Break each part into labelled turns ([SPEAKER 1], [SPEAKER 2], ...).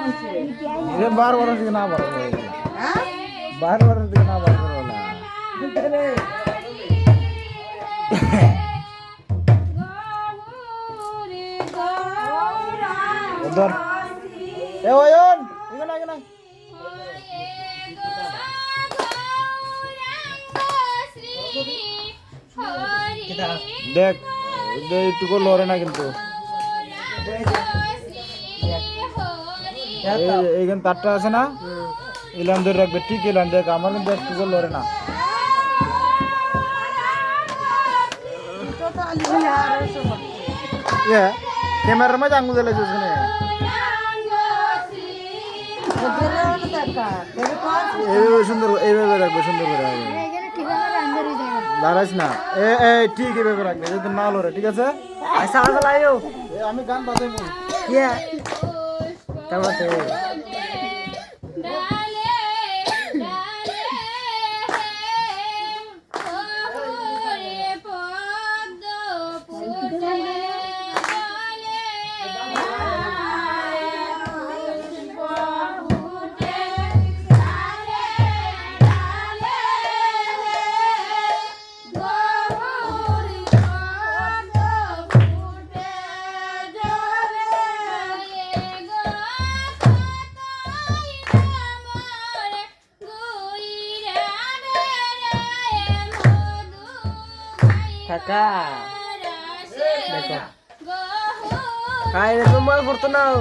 [SPEAKER 1] ये बार बार दिखे ना बार बार बार दिखे ना बार बार वाला उधर ए ओयन इगना देख दे इटुको लोरे ना किंतु এইখান তারটা আছে না ইলাম ধরে রাখবে ঠিক ইলাম দেখ আমার কিন্তু একটু করে লড়ে না ক্যামেরার মধ্যে আঙুল দিলে ওখানে সুন্দর এইভাবে রাখবে সুন্দর করে দাঁড়াইস না ঠিক এইভাবে রাখবে যদি না লড়ে ঠিক আছে আমি গান বাজাইবো Tamate. Kakak, দেখো হাই রে তোমার পড়তো নাও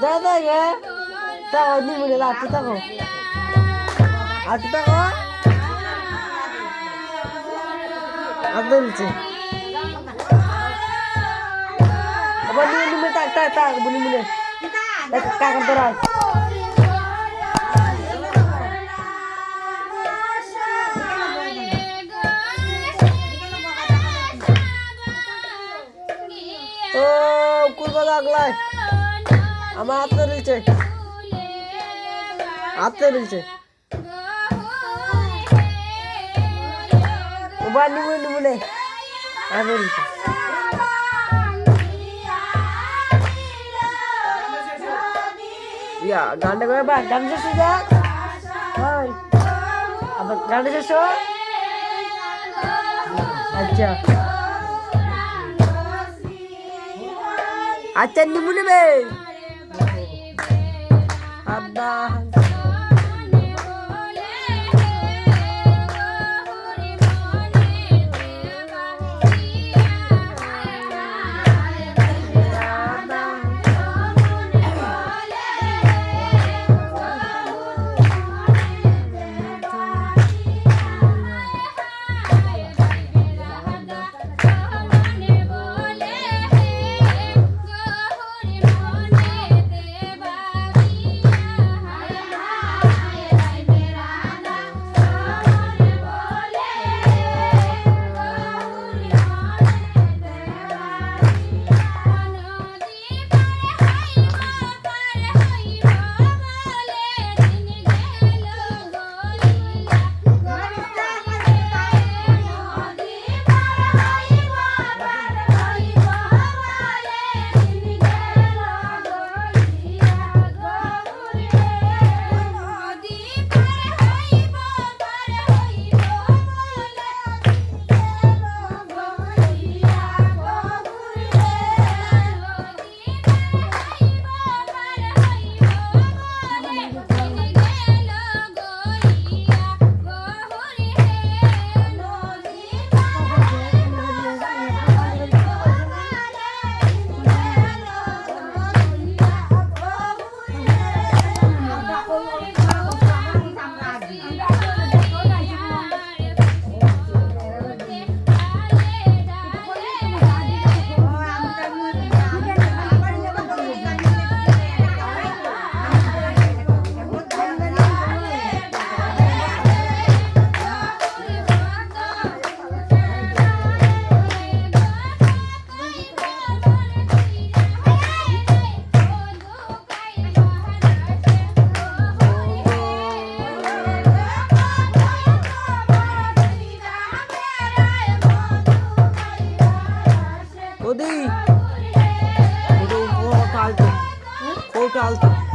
[SPEAKER 1] দাদা গে তাও নি বলে লাতে তাকো আতে তাকো আদলছে আবার নি নি তা বলি মুলে কা কাম তোরা ও কুরবা লাগলাই আমার হাতে নিচে ওবা নিমুলে হাতে নিচে ইয়া গানটা করে বা গান শেষ যা হাই আবার গান শেষ আচ্ছা আচ্ছা নিমুলে বে Abba
[SPEAKER 2] আলতো কৌটা আলতো